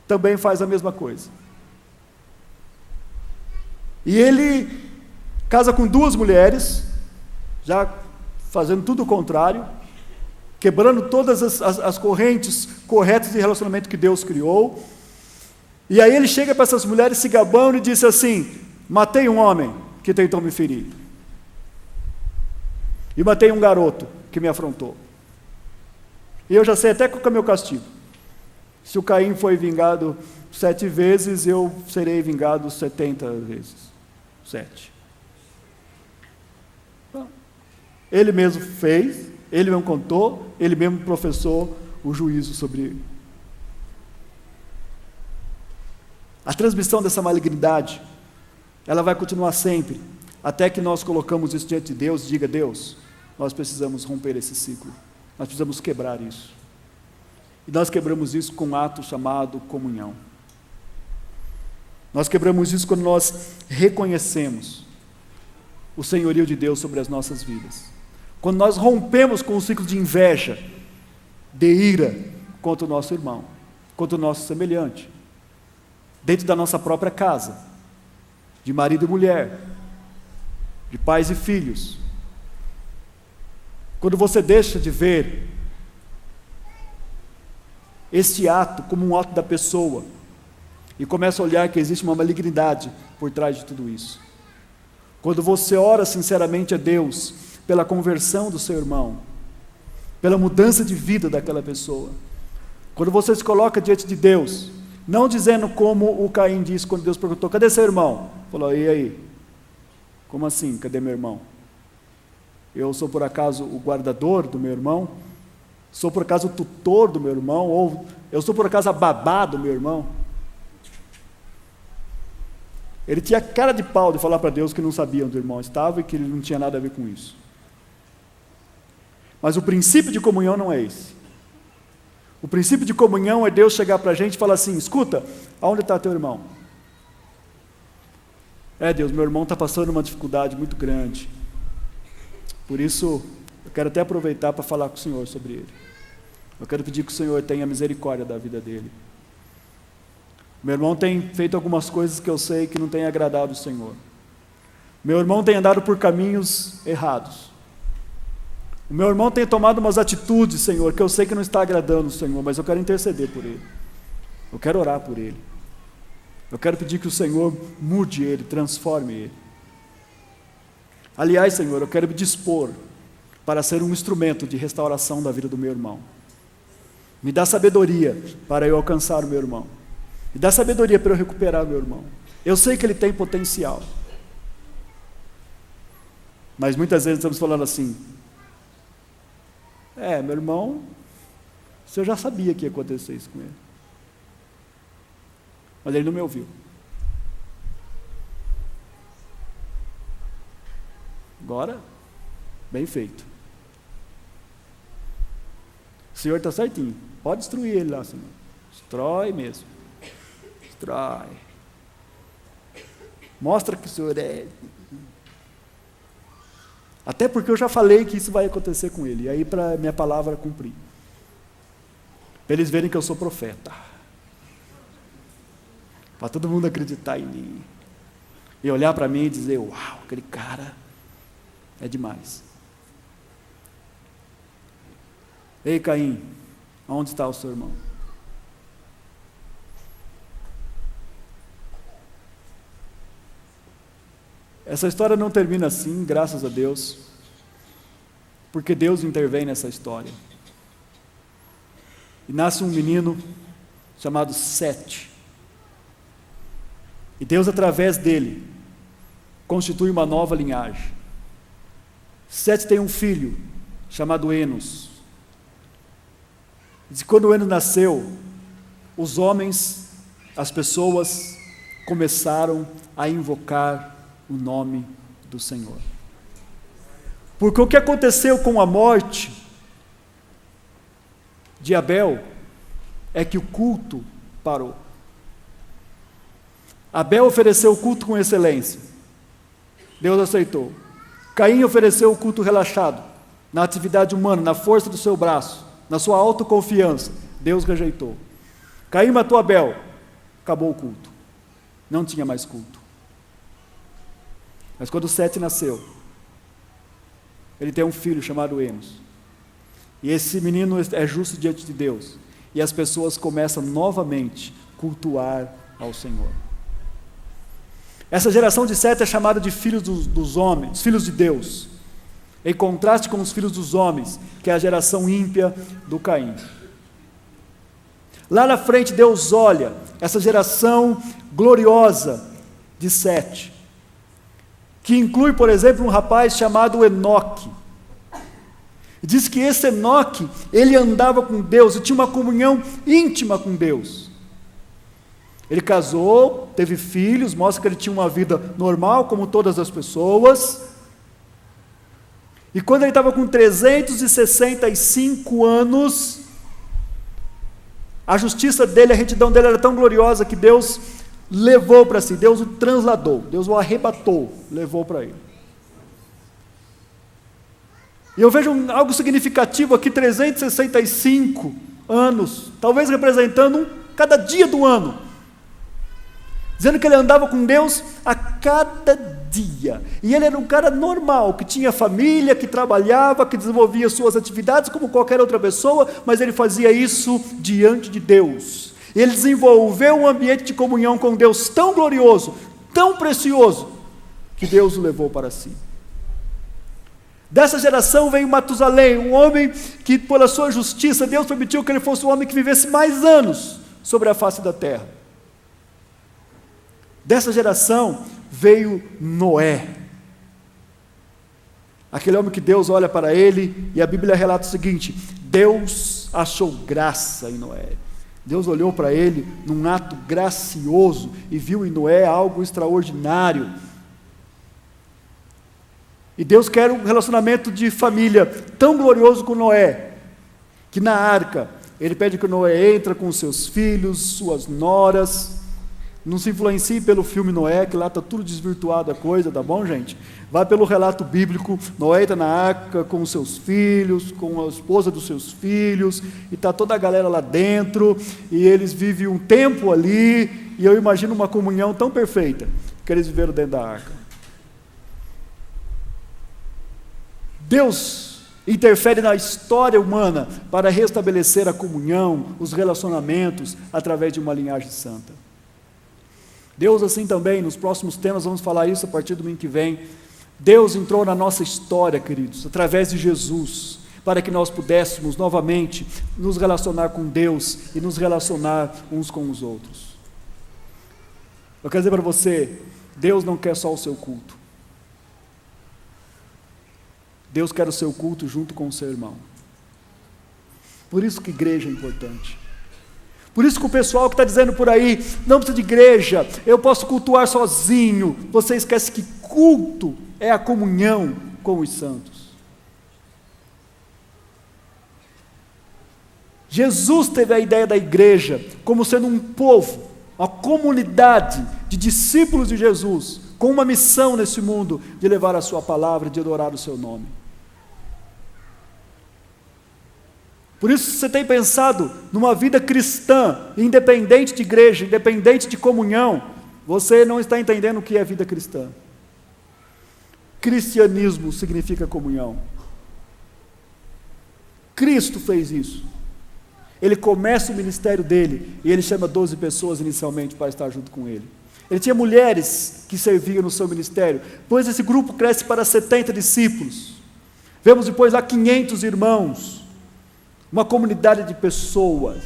também faz a mesma coisa. E ele casa com 2 mulheres, já fazendo tudo o contrário, quebrando todas as correntes corretas de relacionamento que Deus criou. E aí ele chega para essas mulheres se gabando e disse assim: matei um homem que tentou me ferir. E matei um garoto que me afrontou. E eu já sei até qual é o meu castigo. Se o Caim foi vingado 7 vezes, eu serei vingado 70 vezes. 7. Ele mesmo fez, ele mesmo contou, ele mesmo professou o juízo sobre ele. A transmissão dessa malignidade, ela vai continuar sempre, até que nós colocamos isso diante de Deus, diga: Deus, nós precisamos romper esse ciclo, nós precisamos quebrar isso. E nós quebramos isso com um ato chamado comunhão. Nós quebramos isso quando nós reconhecemos o senhorio de Deus sobre as nossas vidas. Quando nós rompemos com o ciclo de inveja, de ira contra o nosso irmão, contra o nosso semelhante, dentro da nossa própria casa, de marido e mulher, de pais e filhos. Quando você deixa de ver este ato como um ato da pessoa e começa a olhar que existe uma malignidade por trás de tudo isso. Quando você ora sinceramente a Deus pela conversão do seu irmão, pela mudança de vida daquela pessoa, quando você se coloca diante de Deus, não dizendo como o Caim disse quando Deus perguntou: cadê seu irmão? Falou: e aí? Como assim, cadê meu irmão? Eu sou por acaso o guardador do meu irmão? Sou por acaso o tutor do meu irmão? Ou eu sou por acaso a babá do meu irmão? Ele tinha cara de pau de falar para Deus que não sabia onde o irmão estava e que ele não tinha nada a ver com isso. Mas o princípio de comunhão não é esse. O princípio de comunhão é Deus chegar para a gente e falar assim: escuta, aonde está teu irmão? Deus, meu irmão está passando uma dificuldade muito grande. Por isso, eu quero até aproveitar para falar com o Senhor sobre ele. Eu quero pedir que o Senhor tenha misericórdia da vida dele. Meu irmão tem feito algumas coisas que eu sei que não tem agradado o Senhor. Meu irmão tem andado por caminhos errados. O meu irmão tem tomado umas atitudes, Senhor, que eu sei que não está agradando o Senhor, mas eu quero interceder por ele. Eu quero orar por ele. Eu quero pedir que o Senhor mude ele, transforme ele. Aliás, Senhor, eu quero me dispor para ser um instrumento de restauração da vida do meu irmão. Me dá sabedoria para eu alcançar o meu irmão. Me dá sabedoria para eu recuperar o meu irmão. Eu sei que ele tem potencial. Mas muitas vezes estamos falando assim: meu irmão, o senhor já sabia que ia acontecer isso com ele. Mas ele não me ouviu. Agora, bem feito. O Senhor está certinho. Pode destruir ele lá, Senhor. Destrói mesmo. Destrói. Mostra que o Senhor é... Até porque eu já falei que isso vai acontecer com ele. E aí, para minha palavra cumprir. Para eles verem que eu sou profeta. Para todo mundo acreditar em mim. E olhar para mim e dizer: uau, aquele cara é demais. Ei, Caim, onde está o seu irmão? Essa história não termina assim, graças a Deus, porque Deus intervém nessa história. E nasce um menino chamado Sete. E Deus, através dele, constitui uma nova linhagem. Sete tem um filho chamado Enos. E quando Enos nasceu, os homens, as pessoas, começaram a invocar o nome do Senhor. Porque o que aconteceu com a morte de Abel é que o culto parou. Abel ofereceu o culto com excelência. Deus aceitou. Caim ofereceu o culto relaxado, na atividade humana, na força do seu braço, na sua autoconfiança. Deus rejeitou. Caim matou Abel. Acabou o culto. Não tinha mais culto. Mas quando Sete nasceu, ele tem um filho chamado Enos. E esse menino é justo diante de Deus. E as pessoas começam novamente a cultuar ao Senhor. Essa geração de Sete é chamada de filhos dos homens, filhos de Deus, em contraste com os filhos dos homens, que é a geração ímpia do Caim. Lá na frente Deus olha essa geração gloriosa de Sete, que inclui, por exemplo, um rapaz chamado Enoque. Diz que esse Enoque, ele andava com Deus e tinha uma comunhão íntima com Deus. Ele casou, teve filhos, mostra que ele tinha uma vida normal, como todas as pessoas. E quando ele estava com 365 anos, a justiça dele, a retidão dele era tão gloriosa que Deus levou para si, Deus o transladou, Deus o arrebatou, levou para ele. E eu vejo algo significativo aqui, 365 anos, talvez representando cada dia do ano, dizendo que ele andava com Deus a cada dia, e ele era um cara normal, que tinha família, que trabalhava, que desenvolvia suas atividades como qualquer outra pessoa, mas ele fazia isso diante de Deus. Ele desenvolveu um ambiente de comunhão com Deus tão glorioso, tão precioso, que Deus o levou para si. Dessa geração veio Matusalém, um homem que, pela sua justiça, Deus permitiu que ele fosse um homem que vivesse mais anos sobre a face da terra. Dessa geração veio Noé, aquele homem que Deus olha para ele, e a Bíblia relata o seguinte: Deus achou graça em Noé. Deus olhou para ele num ato gracioso e viu em Noé algo extraordinário. E Deus quer um relacionamento de família tão glorioso com Noé, que na arca ele pede que Noé entre com seus filhos, suas noras. Não se influencie pelo filme Noé, que lá está tudo desvirtuado a coisa, tá bom, gente? Vai pelo relato bíblico. Noé está na arca com os seus filhos, com a esposa dos seus filhos, e está toda a galera lá dentro, e eles vivem um tempo ali, e eu imagino uma comunhão tão perfeita, que eles viveram dentro da arca. Deus interfere na história humana para restabelecer a comunhão, os relacionamentos, através de uma linhagem santa. Deus assim também, nos próximos temas vamos falar isso a partir do domingo que vem, Deus entrou na nossa história, queridos, através de Jesus, para que nós pudéssemos novamente nos relacionar com Deus e nos relacionar uns com os outros. Eu quero dizer para você, Deus não quer só o seu culto. Deus quer o seu culto junto com o seu irmão. Por isso que igreja é importante. Por isso que o pessoal que está dizendo por aí, não precisa de igreja, eu posso cultuar sozinho, você esquece que culto é a comunhão com os santos. Jesus teve a ideia da igreja como sendo um povo, uma comunidade de discípulos de Jesus, com uma missão nesse mundo, de levar a sua palavra, de adorar o seu nome. Por isso, se você tem pensado numa vida cristã, independente de igreja, independente de comunhão, você não está entendendo o que é vida cristã. Cristianismo significa comunhão. Cristo fez isso. Ele começa o ministério dele, e ele chama 12 pessoas inicialmente para estar junto com ele. Ele tinha mulheres que serviam no seu ministério, depois esse grupo cresce para 70 discípulos. Vemos depois lá 500 irmãos, uma comunidade de pessoas.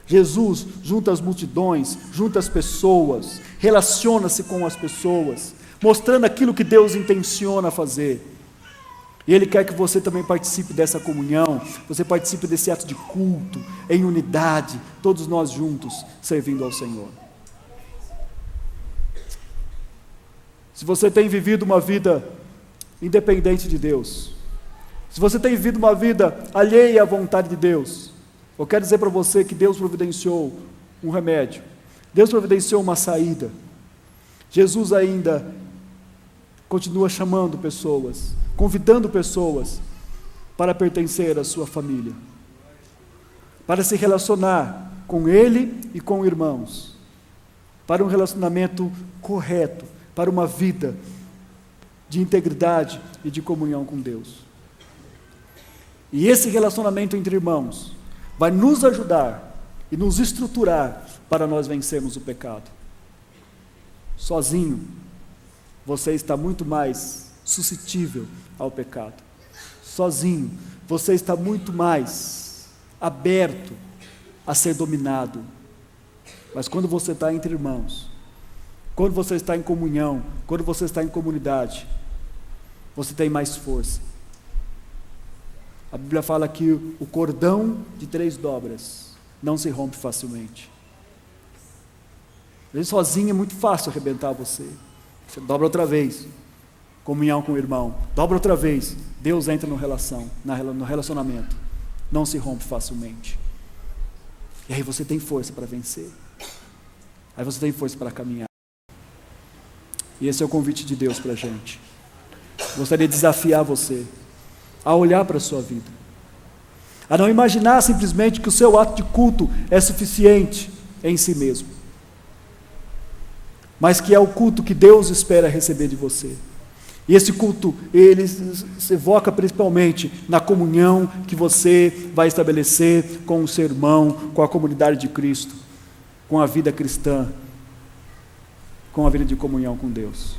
Jesus junta as multidões, junta as pessoas, relaciona-se com as pessoas, mostrando aquilo que Deus intenciona fazer. E Ele quer que você também participe dessa comunhão, você participe desse ato de culto, em unidade, todos nós juntos, servindo ao Senhor. Se você tem vivido uma vida independente de Deus, se você tem vivido uma vida alheia à vontade de Deus, eu quero dizer para você que Deus providenciou um remédio, Deus providenciou uma saída, Jesus ainda continua chamando pessoas, convidando pessoas para pertencer à sua família, para se relacionar com Ele e com irmãos, para um relacionamento correto, para uma vida de integridade e de comunhão com Deus. E esse relacionamento entre irmãos vai nos ajudar e nos estruturar para nós vencermos o pecado. Sozinho, você está muito mais suscetível ao pecado. Sozinho, você está muito mais aberto a ser dominado. Mas quando você está entre irmãos, quando você está em comunhão, quando você está em comunidade, você tem mais força. A Bíblia fala que o cordão de 3 dobras não se rompe facilmente. Ele sozinho é muito fácil arrebentar você. Você dobra outra vez, comunhão com o irmão. Dobra outra vez, Deus entra no relacionamento. Não se rompe facilmente. E aí você tem força para vencer. Aí você tem força para caminhar. E esse é o convite de Deus para a gente. Gostaria de desafiar você a olhar para a sua vida, a não imaginar simplesmente que o seu ato de culto é suficiente em si mesmo, mas que é o culto que Deus espera receber de você. E esse culto, ele se evoca principalmente na comunhão que você vai estabelecer com o seu irmão, com a comunidade de Cristo, com a vida cristã, com a vida de comunhão com Deus.